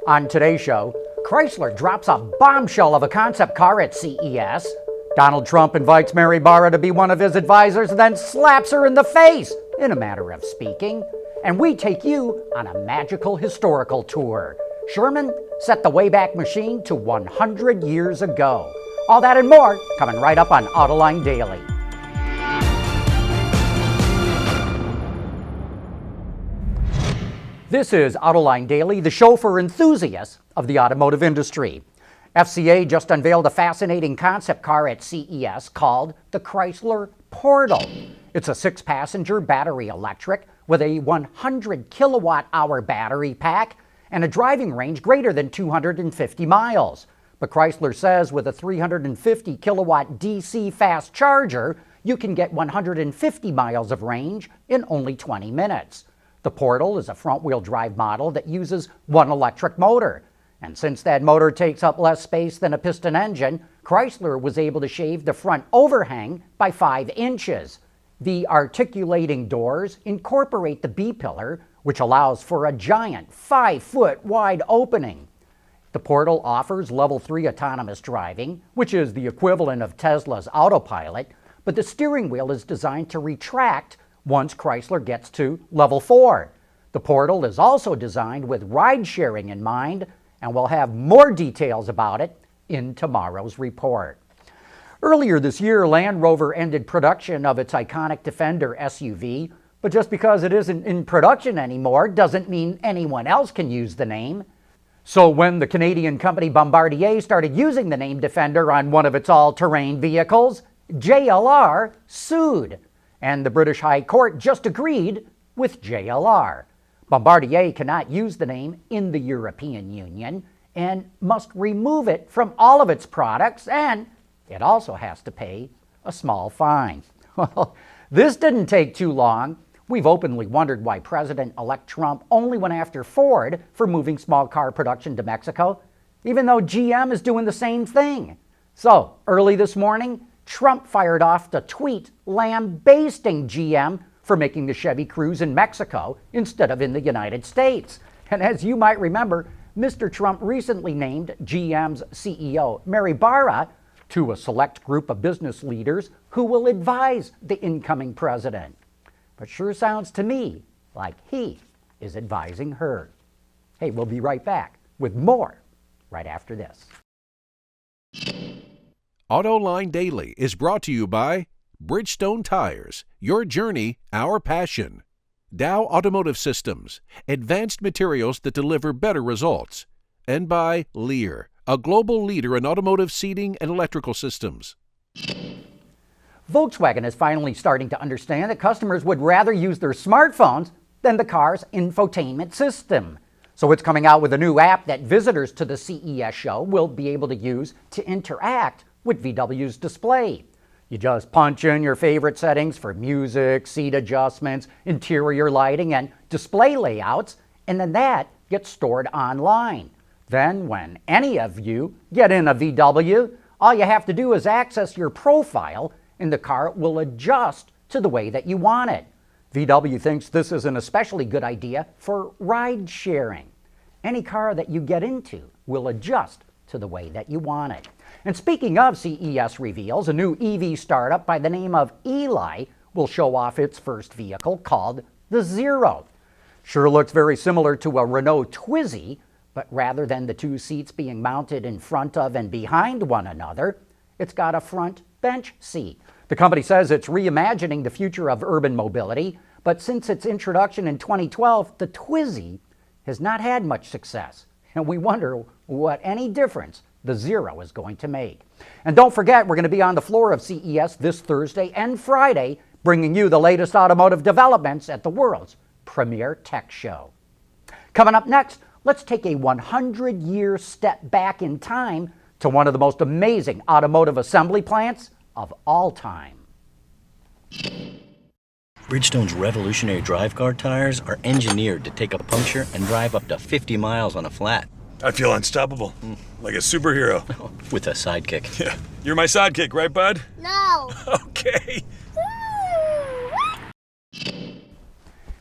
On today's show, Chrysler drops a bombshell of a concept car at CES. Donald Trump invites Mary Barra to be one of his advisors and then slaps her in the face, in a matter of speaking. And we take you on a magical historical tour. Sherman set the Wayback Machine to 100 years ago. All that and more coming right up on Autoline Daily. This is Autoline Daily, the show for enthusiasts of the automotive industry. FCA just unveiled a fascinating concept car at CES called the Chrysler Portal. It's a 6-passenger battery electric with a 100 kilowatt-hour battery pack and a driving range greater than 250 miles. But Chrysler says with a 350 kilowatt DC fast charger, you can get 150 miles of range in only 20 minutes. The Portal is a front-wheel drive model that uses one electric motor. And since that motor takes up less space than a piston engine, Chrysler was able to shave the front overhang by 5 inches. The articulating doors incorporate the B-pillar, which allows for a giant 5-foot wide opening. The Portal offers Level 3 autonomous driving, which is the equivalent of Tesla's autopilot, but the steering wheel is designed to retract once Chrysler gets to Level 4. The Portal is also designed with ride-sharing in mind, and we'll have more details about it in tomorrow's report. Earlier this year, Land Rover ended production of its iconic Defender SUV, but just because it isn't in production anymore doesn't mean anyone else can use the name. So when the Canadian company Bombardier started using the name Defender on one of its all-terrain vehicles, JLR sued. And the British High Court just agreed with JLR. Bombardier cannot use the name in the European Union and must remove it from all of its products, and it also has to pay a small fine. Well, this didn't take too long. We've openly wondered why President-elect Trump only went after Ford for moving small car production to Mexico, even though GM is doing the same thing. So, early this morning, Trump fired off the tweet lambasting GM for making the Chevy Cruze in Mexico instead of in the United States. And as you might remember, Mr. Trump recently named GM's CEO, Mary Barra, to a select group of business leaders who will advise the incoming president. But sure sounds to me like he is advising her. Hey, we'll be right back with more right after this. Autoline Daily is brought to you by Bridgestone Tires, your journey, our passion. Dow Automotive Systems, advanced materials that deliver better results. And by Lear, a global leader in automotive seating and electrical systems. Volkswagen is finally starting to understand that customers would rather use their smartphones than the car's infotainment system. So it's coming out with a new app that visitors to the CES show will be able to use to interact with VW's display. You just punch in your favorite settings for music, seat adjustments, interior lighting, and display layouts, and then that gets stored online. Then when any of you get in a VW, all you have to do is access your profile and the car will adjust to the way that you want it. VW thinks this is an especially good idea for ride sharing. Any car that you get into will adjust to the way that you want it. And speaking of CES reveals, a new EV startup by the name of Eli will show off its first vehicle called the Zero. Sure looks very similar to a Renault Twizy, but rather than the 2 seats being mounted in front of and behind one another, it's got a front bench seat. The company says it's reimagining the future of urban mobility, but since its introduction in 2012, the Twizy has not had much success. And we wonder what any difference the Zero is going to make. And don't forget, we're going to be on the floor of CES this Thursday and Friday, bringing you the latest automotive developments at the world's premier tech show. Coming up next, let's take a 100-year step back in time to one of the most amazing automotive assembly plants of all time. Bridgestone's revolutionary drive car tires are engineered to take a puncture and drive up to 50 miles on a flat. I feel unstoppable, like a superhero. With a sidekick. Yeah, you're my sidekick, right, bud? No. Okay.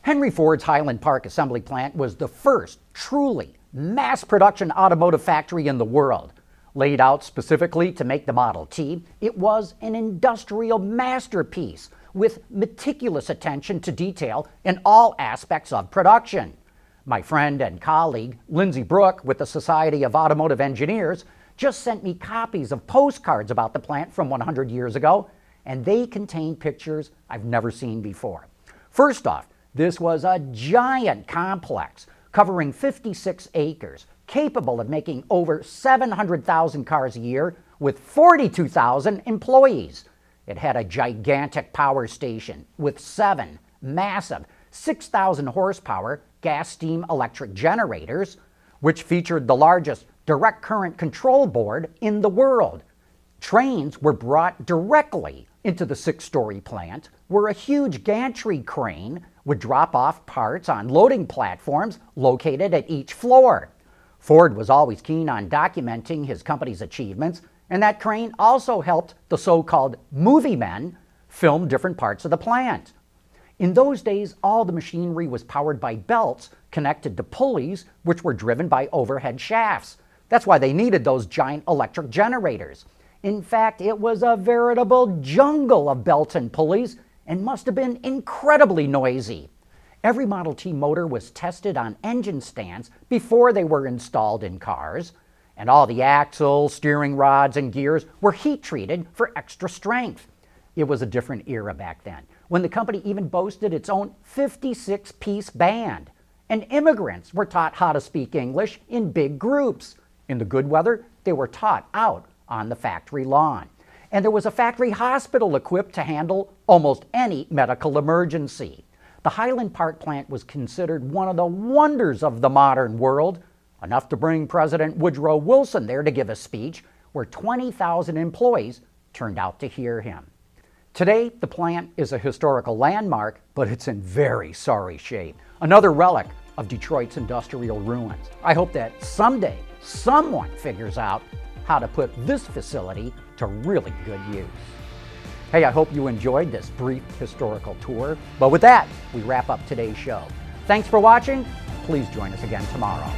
Henry Ford's Highland Park assembly plant was the first truly mass production automotive factory in the world. Laid out specifically to make the Model T, it was an industrial masterpiece with meticulous attention to detail in all aspects of production. My friend and colleague, Lindsay Brooke with the Society of Automotive Engineers, just sent me copies of postcards about the plant from 100 years ago, and they contain pictures I've never seen before. First off, this was a giant complex covering 56 acres, capable of making over 700,000 cars a year with 42,000 employees. It had a gigantic power station with 7 massive 6,000 horsepower gas steam electric generators, which featured the largest direct current control board in the world. Trains were brought directly into the 6-story plant, where a huge gantry crane would drop off parts on loading platforms located at each floor. Ford was always keen on documenting his company's achievements, and that crane also helped the so-called movie men film different parts of the plant. In those days, all the machinery was powered by belts connected to pulleys, which were driven by overhead shafts. That's why they needed those giant electric generators. In fact, it was a veritable jungle of belts and pulleys and must have been incredibly noisy. Every Model T motor was tested on engine stands before they were installed in cars, and all the axles, steering rods, and gears were heat treated for extra strength. It was a different era back then, when the company even boasted its own 56-piece band, and immigrants were taught how to speak English in big groups. In the good weather, they were taught out on the factory lawn. And there was a factory hospital equipped to handle almost any medical emergency. The Highland Park plant was considered one of the wonders of the modern world, enough to bring President Woodrow Wilson there to give a speech where 20,000 employees turned out to hear him. Today, the plant is a historical landmark, but it's in very sorry shape. Another relic of Detroit's industrial ruins. I hope that someday someone figures out how to put this facility to really good use. Hey, I hope you enjoyed this brief historical tour. But with that, we wrap up today's show. Thanks for watching. Please join us again tomorrow.